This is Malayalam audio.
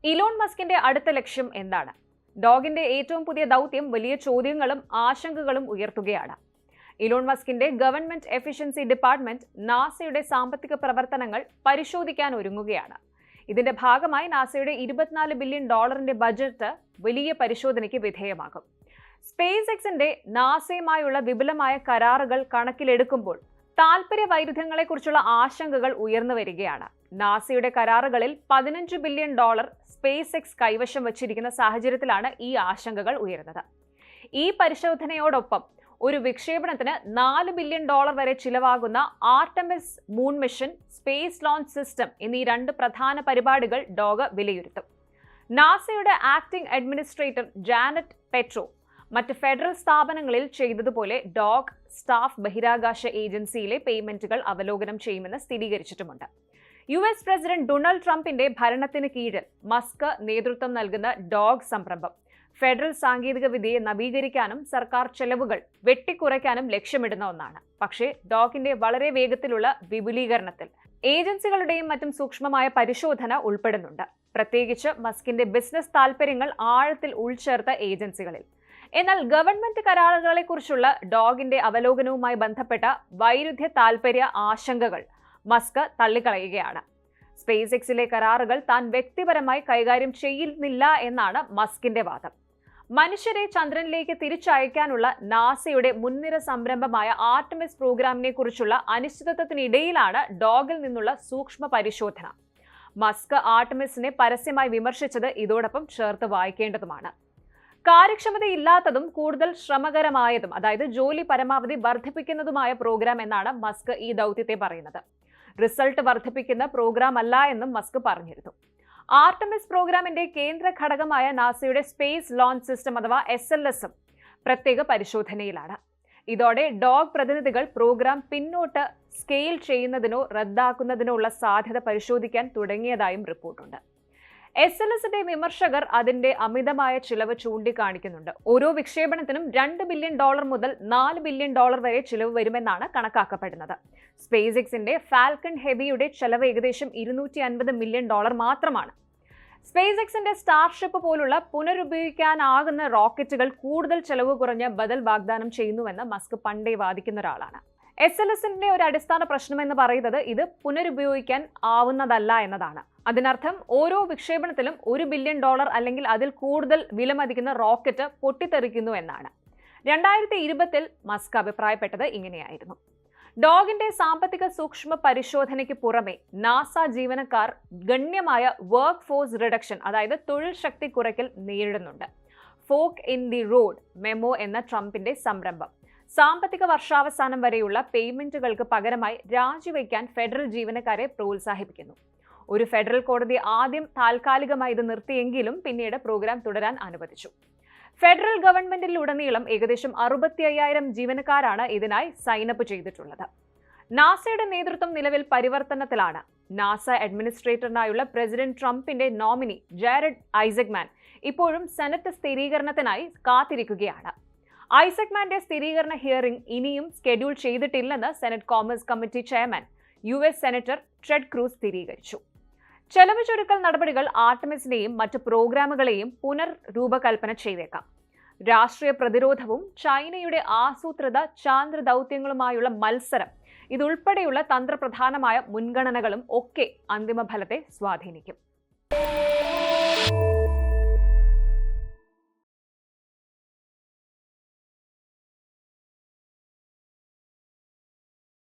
ഇലോൺ മസ്കിന്റെ അടുത്ത ലക്ഷ്യം എന്താണ്? ഡോഗിന്റെ ഏറ്റവും പുതിയ ദൗത്യം വലിയ ചോദ്യങ്ങളും ആശങ്കകളും ഉയർത്തുകയാണ്. ഇലോൺ മസ്കിന്റെ ഗവൺമെന്റ് എഫിഷ്യൻസി ഡിപ്പാർട്ട്മെന്റ് നാസയുടെ സാമ്പത്തിക പ്രവർത്തനങ്ങൾ പരിശോധിക്കാൻ ഒരുങ്ങുകയാണ്. ഇതിന്റെ ഭാഗമായി നാസയുടെ $24 ബില്യൺ ബജറ്റ് വലിയ പരിശോധനയ്ക്ക് വിധേയമാകും. സ്പേസ് എക്സിന്റെ നാസയുമായുള്ള വിപുലമായ കരാറുകൾ കണക്കിലെടുക്കുമ്പോൾ താൽപര്യ വൈരുദ്ധ്യങ്ങളെക്കുറിച്ചുള്ള ആശങ്കകൾ ഉയർന്നു വരികയാണ്. നാസയുടെ കരാറുകളിൽ $15 ബില്യൺ സ്പേസ് എക്സ് കൈവശം വച്ചിരിക്കുന്ന സാഹചര്യത്തിലാണ് ഈ ആശങ്കകൾ ഉയരുന്നത്. ഈ പരിശോധനയോടൊപ്പം ഒരു വിക്ഷേപണത്തിന് $4 ബില്യൺ വരെ ചിലവാകുന്ന Artemis moon mission, space launch system എന്നീ രണ്ട് പ്രധാന പരിപാടികൾ ഡോഗ് വിലയിരുത്തും. നാസയുടെ ആക്ടിംഗ് അഡ്മിനിസ്ട്രേറ്റർ ജാനറ്റ് പെട്രോ മറ്റ് ഫെഡറൽ സ്ഥാപനങ്ങളിൽ ചെയ്തതുപോലെ ഡോഗ് സ്റ്റാഫ് ബഹിരാകാശ ഏജൻസിയിലെ പേയ്മെന്റുകൾ അവലോകനം ചെയ്യുമെന്ന് സ്ഥിരീകരിച്ചിട്ടുമുണ്ട്. US പ്രസിഡന്റ് ഡൊണാൾഡ് ട്രംപിന്റെ ഭരണത്തിന് കീഴിൽ മസ്ക് നേതൃത്വം നൽകുന്ന ഡോഗ് സംരംഭം ഫെഡറൽ സാങ്കേതിക വിദ്യയെ നവീകരിക്കാനും സർക്കാർ ചെലവുകൾ വെട്ടിക്കുറയ്ക്കാനും ലക്ഷ്യമിടുന്ന ഒന്നാണ്. പക്ഷേ ഡോഗിന്റെ വളരെ വേഗത്തിലുള്ള വിപുലീകരണത്തിൽ ഏജൻസികളുടെയും മറ്റും സൂക്ഷ്മമായ പരിശോധന ഉൾപ്പെടുന്നുണ്ട്, പ്രത്യേകിച്ച് മസ്കിന്റെ ബിസിനസ് താൽപര്യങ്ങൾ ആഴത്തിൽ ഉൾച്ചേർത്ത ഏജൻസികളിൽ. എന്നാൽ ഗവൺമെന്റ് കരാറുകളെക്കുറിച്ചുള്ള ഡോഗിന്റെ അവലോകനവുമായി ബന്ധപ്പെട്ട വൈരുദ്ധ്യ താൽപര്യ ആശങ്കകൾ മസ്ക് തള്ളിക്കളയുകയാണ്. സ്പേസ് എക്സിലെ കരാറുകൾ താൻ വ്യക്തിപരമായി കൈകാര്യം ചെയ്യുന്നില്ല എന്നാണ് മസ്കിന്റെ വാദം. മനുഷ്യരെ ചന്ദ്രനിലേക്ക് തിരിച്ചയക്കാനുള്ള നാസയുടെ മുൻനിര സംരംഭമായ ആർടെമിസ് പ്രോഗ്രാമിനെ കുറിച്ചുള്ള അനിശ്ചിതത്വത്തിനിടയിലാണ് ഡോഗിൽ നിന്നുള്ള സൂക്ഷ്മ പരിശോധന. മസ്ക് ആർടെമിസിനെ പരസ്യമായി വിമർശിച്ചത് ഇതോടൊപ്പം ചേർത്ത് വായിക്കേണ്ടതുമാണ്. കാര്യക്ഷമതയില്ലാത്തതും കൂടുതൽ ശ്രമകരമായതും, അതായത് ജോലി പരമാവധി വർദ്ധിപ്പിക്കുന്നതുമായ പ്രോഗ്രാം എന്നാണ് മസ്ക് ഈ ദൗത്യത്തെ പറയുന്നത്. റിസൾട്ട് വർദ്ധിപ്പിക്കുന്ന പ്രോഗ്രാം അല്ല എന്നും മസ്ക് പറഞ്ഞിരുന്നു. ആർടെമിസ് പ്രോഗ്രാമിന്റെ കേന്ദ്ര ഘടകമായ നാസയുടെ സ്പേസ് ലോഞ്ച് സിസ്റ്റം അഥവാ SLSഉം പ്രത്യേക പരിശോധനയിലാണ്. ഇതോടെ ഡോഗ് പ്രതിനിധികൾ പ്രോഗ്രാം പിന്നോട്ട് സ്കെയിൽ ചെയ്യുന്നതിനോ റദ്ദാക്കുന്നതിനോ ഉള്ള സാധ്യത പരിശോധിക്കാൻ തുടങ്ങിയതായും റിപ്പോർട്ടുണ്ട്. SLSന്റെ വിമർശകർ അതിന്റെ അമിതമായ ചിലവ് ചൂണ്ടിക്കാണിക്കുന്നുണ്ട്. ഓരോ വിക്ഷേപണത്തിനും $2 ബില്യൺ മുതൽ $4 ബില്യൺ വരെ ചിലവ് വരുമെന്നാണ് കണക്കാക്കപ്പെടുന്നത്. സ്പേസ് എക്സിന്റെ ഫാൽക്കൺ ഹെവിയുടെ ചെലവ് ഏകദേശം $250 മില്യൺ മാത്രമാണ്. സ്പേസ് എക്സിന്റെ സ്റ്റാർഷിപ്പ് പോലുള്ള പുനരുപയോഗിക്കാനാകുന്ന റോക്കറ്റുകൾ കൂടുതൽ ചെലവ് കുറഞ്ഞ ബദൽ വാഗ്ദാനം ചെയ്യുന്നുവെന്ന് മസ്ക് പണ്ടേ വാദിക്കുന്ന ഒരാളാണ്. SLSന്റെ ഒരു അടിസ്ഥാന പ്രശ്നമെന്ന് പറയുന്നത് ഇത് പുനരുപയോഗിക്കാൻ ആവുന്നതല്ല എന്നതാണ്. അതിനർത്ഥം ഓരോ വിക്ഷേപണത്തിലും $1 ബില്യൺ അല്ലെങ്കിൽ അതിൽ കൂടുതൽ വിലമതിക്കുന്ന റോക്കറ്റ് പൊട്ടിത്തെറിക്കുന്നു എന്നാണ്. 2020 മസ്ക് അഭിപ്രായപ്പെട്ടത് ഇങ്ങനെയായിരുന്നു. ഡോഗിന്റെ സാമ്പത്തിക സൂക്ഷ്മ പരിശോധനയ്ക്ക് പുറമെ നാസ ജീവനക്കാർ ഗണ്യമായ വർക്ക് ഫോഴ്സ് റിഡക്ഷൻ, അതായത് തൊഴിൽ ശക്തി കുറയ്ക്കൽ നേരിടുന്നുണ്ട്. Folk in the road memo എന്ന ട്രംപിന്റെ സംരംഭം സാമ്പത്തിക വർഷാവസാനം വരെയുള്ള പേയ്മെന്റുകൾക്ക് പകരമായി രാജിവെക്കാൻ ഫെഡറൽ ജീവനക്കാരെ പ്രോത്സാഹിപ്പിക്കുന്നു. ഒരു ഫെഡറൽ കോടതി ആദ്യം താൽക്കാലികമായി ഇത് നിർത്തിയെങ്കിലും പിന്നീട് പ്രോഗ്രാം തുടരാൻ അനുവദിച്ചു. ഫെഡറൽ ഗവൺമെന്റിലുടനീളം ഏകദേശം 65,000 ജീവനക്കാരാണ് ഇതിനായി സൈനപ്പ് ചെയ്തിട്ടുള്ളത്. നാസയുടെ നേതൃത്വം നിലവിൽ പരിവർത്തനത്തിലാണ്. നാസ അഡ്മിനിസ്ട്രേറ്ററിനായുള്ള പ്രസിഡന്റ് ട്രംപിന്റെ നോമിനി ജാരഡ് ഐസക്മാൻ ഇപ്പോഴും സെനറ്റ് സ്ഥിരീകരണത്തിനായി കാത്തിരിക്കുകയാണ്. ഐസക്മാന്റെ സ്ഥിരീകരണ ഹിയറിംഗ് ഇനിയും സ്കെഡ്യൂൾ ചെയ്തിട്ടില്ലെന്ന് senate commerce committee chairman US senator Ted Cruz സ്ഥിരീകരിച്ചു. ചെലവ് ചുരുക്കൽ നടപടികൾ ആർടെമിസിനെയും മറ്റ് പ്രോഗ്രാമുകളെയും പുനർരൂപകൽപ്പന ചെയ്തേക്കാം. രാഷ്ട്രീയ പ്രതിരോധവും ചൈനയുടെ ആസൂത്രിത ചാന്ദ്ര ദൗത്യങ്ങളുമായുള്ള മത്സരം ഇതുൾപ്പെടെയുള്ള തന്ത്രപ്രധാനമായ മുൻഗണനകളും ഒക്കെ അന്തിമഫലത്തെ സ്വാധീനിക്കും.